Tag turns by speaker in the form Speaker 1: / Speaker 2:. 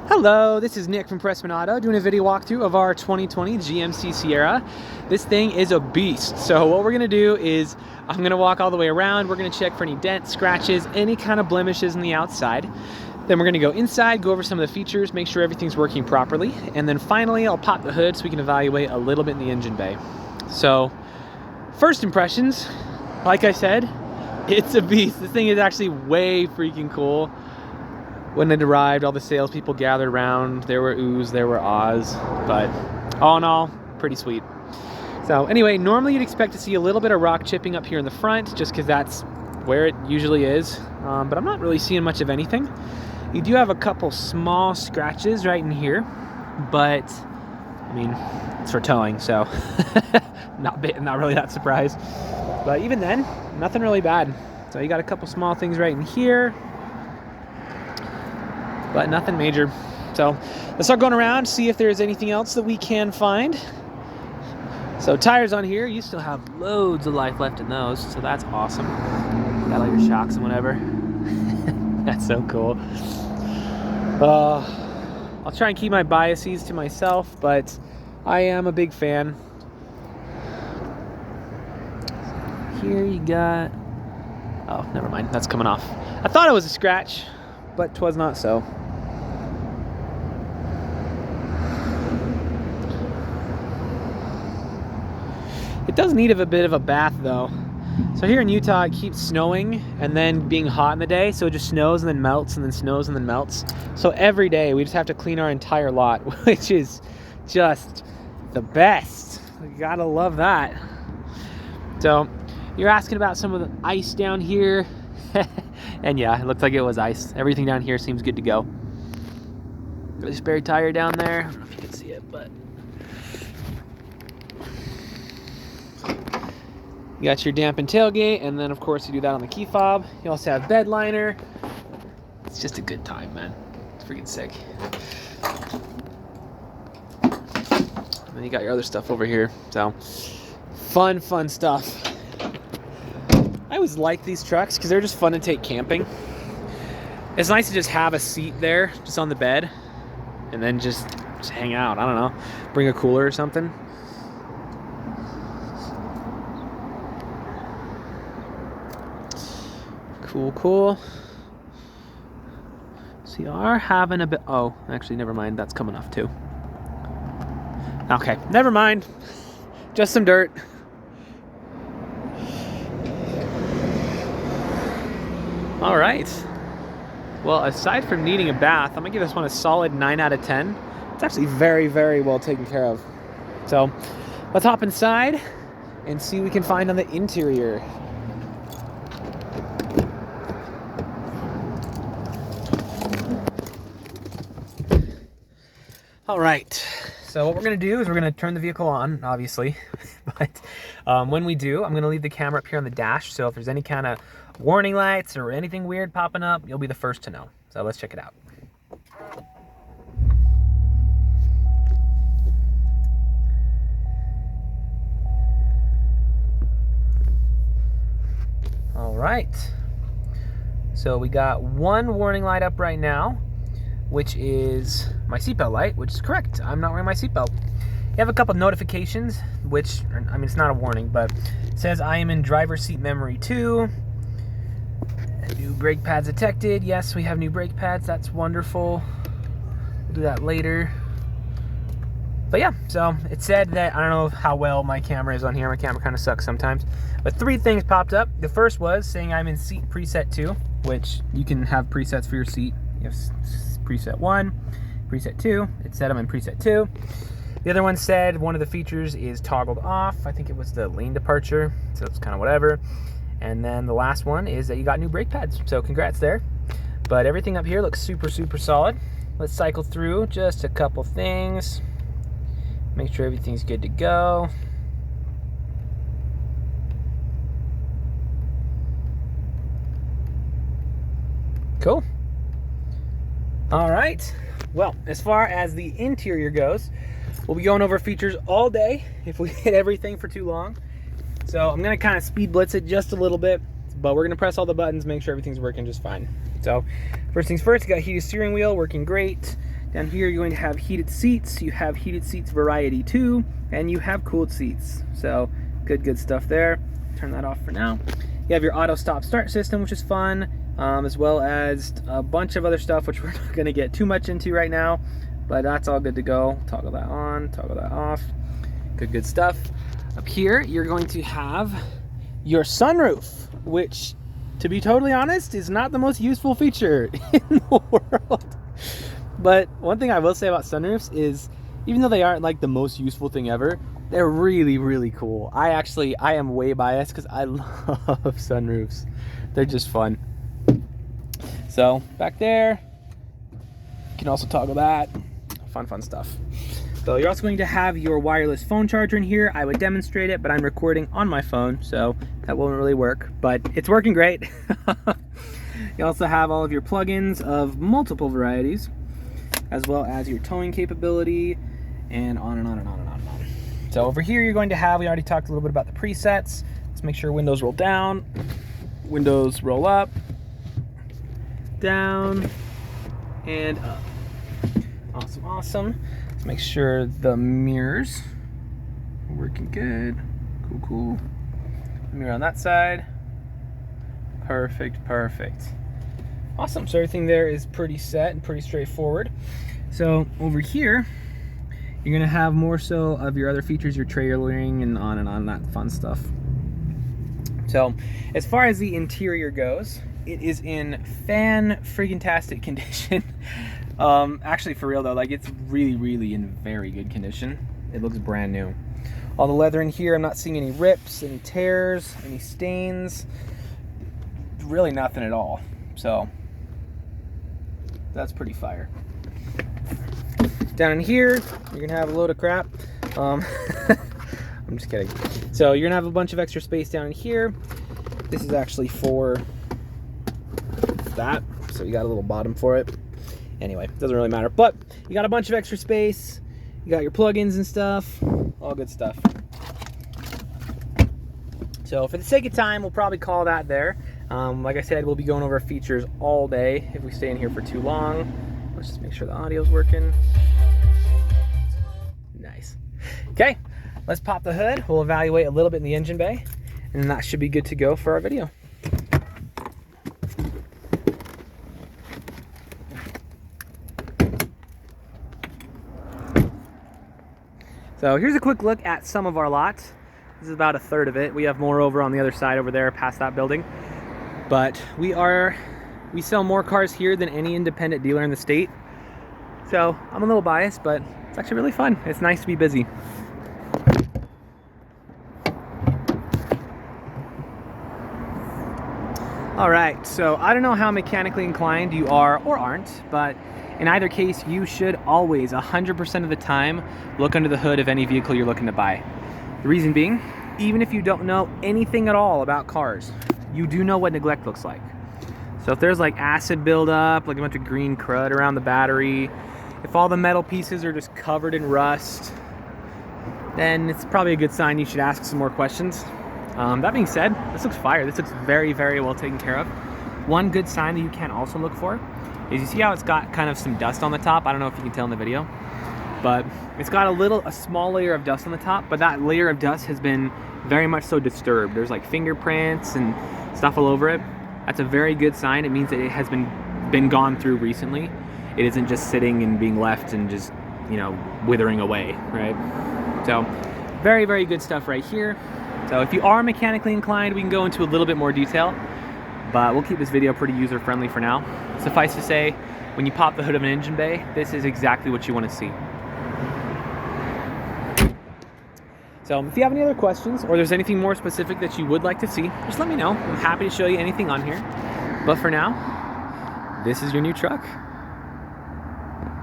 Speaker 1: Hello, this is Nick from Prestman Auto doing a video walkthrough of our 2020 GMC Sierra. This thing is a beast. So what we're gonna do is I'm gonna walk all the way around. We're gonna check for any dents, scratches, any kind of blemishes on the outside. Then we're gonna go inside, go over some of the features, make sure everything's working properly. And then finally, I'll pop the hood so we can evaluate a little bit in the engine bay. So first impressions, like I said, it's a beast. This thing is actually way freaking cool. When it arrived, all the salespeople gathered around. There were oohs, there were ahs, but all in all, pretty sweet. So anyway, normally you'd expect to see a little bit of rock chipping up here in the front, just because that's where it usually is, but I'm not really seeing much of anything. You do have a couple small scratches right in here, but I mean, it's for towing, so not really that surprised. But even then, nothing really bad. So you got a couple small things right in here, but nothing major. So let's start going around, see if there's anything else that we can find. So tires on here, you still have loads of life left in those, so that's awesome. Got all your shocks and whatever. That's so cool. I'll try and keep my biases to myself, but I am a big fan. Here you got, oh, never mind, that's coming off. I thought it was a scratch, but 'twas not so. It does need a bit of a bath though. So here in Utah, it keeps snowing and then being hot in the day, so it just snows and then melts and then snows and then melts. So every day we just have to clean our entire lot, which is just the best. You gotta love that. So you're asking about some of the ice down here. And yeah, it looked like it was ice. Everything down here seems good to go. Got a spare tire down there. I don't know if you can see it, but you got your dampened tailgate, and then of course you do that on the key fob. You also have bed liner. It's just a good time, man. It's freaking sick. And then you got your other stuff over here. So fun stuff. I always like these trucks because they're just fun to take camping. It's nice to just have a seat there, just on the bed, and then just hang out. I don't know, bring a cooler or something. Cool. So you are having a bit, oh, actually, never mind, that's coming off too. Okay, never mind, just some dirt. All right, well, aside from needing a bath, I'm gonna give this one a solid 9 out of 10. It's actually very well taken care of. So let's hop inside and see what we can find on the interior. All right, so what we're gonna do is we're gonna turn the vehicle on, obviously, but when we do, I'm gonna leave the camera up here on the dash, so if there's any kind of warning lights or anything weird popping up, you'll be the first to know. So let's check it out. All right, so we got one warning light up right now, which is my seatbelt light, which is correct. I'm not wearing my seatbelt. You have a couple notifications, which, I mean, it's not a warning, but it says I am in driver's seat memory 2. New brake pads detected. Yes, we have new brake pads. That's wonderful. We'll do that later. But yeah, so it said that, I don't know how well my camera is on here. My camera kind of sucks sometimes. But 3 things popped up. The first was saying I'm in seat preset 2, which you can have presets for your seat. You have preset 1, preset 2. It said I'm in preset 2. The other one said one of the features is toggled off. I think it was the lane departure, so it's kind of whatever. And then the last one is that you got new brake pads, so congrats there. But everything up here looks super solid. Let's cycle through just a couple things. Make sure everything's good to go. Cool. All right, well, as far as the interior goes, we'll be going over features all day if we hit everything for too long. So I'm gonna kind of speed blitz it just a little bit, but we're gonna press all the buttons, make sure everything's working just fine. So first things first, you got heated steering wheel working great. Down here, you're going to have heated seats. You have heated seats variety 2, and you have cooled seats. So good stuff there. Turn that off for now. You have your auto stop start system, which is fun, as well as a bunch of other stuff, which we're not going to get too much into right now, but that's all good to go. Toggle that on, toggle that off. Good stuff. Up here, you're going to have your sunroof, which, to be totally honest, is not the most useful feature in the world. But one thing I will say about sunroofs is, even though they aren't like the most useful thing ever, they're really cool. I am way biased because I love sunroofs. They're just fun. So back there, you can also toggle that. Fun stuff. So you're also going to have your wireless phone charger in here. I would demonstrate it, but I'm recording on my phone, so that won't really work, but it's working great. You also have all of your plugins of multiple varieties, as well as your towing capability, and on and on and on and on and on. So over here you're going to have, we already talked a little bit about the presets. Let's make sure windows roll down, windows roll up, down, and up. Awesome. Let's make sure the mirrors are working good. Cool. Mirror on that side. Perfect. Awesome, so everything there is pretty set and pretty straightforward. So over here, you're gonna have more so of your other features, your trailering and on, that fun stuff. So as far as the interior goes, it is in fan-friggin-tastic condition. Actually, for real though, like, it's really in very good condition. It looks brand new. All the leather in here, I'm not seeing any rips, any tears, any stains, really nothing at all. So that's pretty fire. Down in here, you're gonna have a load of crap. I'm just kidding. So you're gonna have a bunch of extra space down in here. This is actually for that, so you got a little bottom for it. Anyway, doesn't really matter, but you got a bunch of extra space. You got your plugins and stuff, all good stuff. So for the sake of time, we'll probably call that there. Like I said, we'll be going over features all day if we stay in here for too long. Let's just make sure the audio's working. Nice. Okay, let's pop the hood. We'll evaluate a little bit in the engine bay, and that should be good to go for our video. So here's a quick look at some of our lots. This is about a third of it. We have more over on the other side over there past that building. But we sell more cars here than any independent dealer in the state. So I'm a little biased, but it's actually really fun. It's nice to be busy. All right, so I don't know how mechanically inclined you are or aren't, but in either case, you should always, 100% of the time, look under the hood of any vehicle you're looking to buy. The reason being, even if you don't know anything at all about cars, you do know what neglect looks like. So if there's like acid buildup, like a bunch of green crud around the battery, if all the metal pieces are just covered in rust, then it's probably a good sign you should ask some more questions. That being said, this looks fire. This looks very well taken care of. One good sign that you can also look for is, you see how it's got kind of some dust on the top? I don't know if you can tell in the video, but it's got a small layer of dust on the top, but that layer of dust has been very much so disturbed. There's like fingerprints and stuff all over it. That's a very good sign. It means that it has been gone through recently. It isn't just sitting and being left and just, withering away, right? So very good stuff right here. So if you are mechanically inclined, we can go into a little bit more detail, but we'll keep this video pretty user-friendly for now. Suffice to say, when you pop the hood of an engine bay, this is exactly what you want to see. So if you have any other questions, or there's anything more specific that you would like to see, just let me know. I'm happy to show you anything on here. But for now, this is your new truck.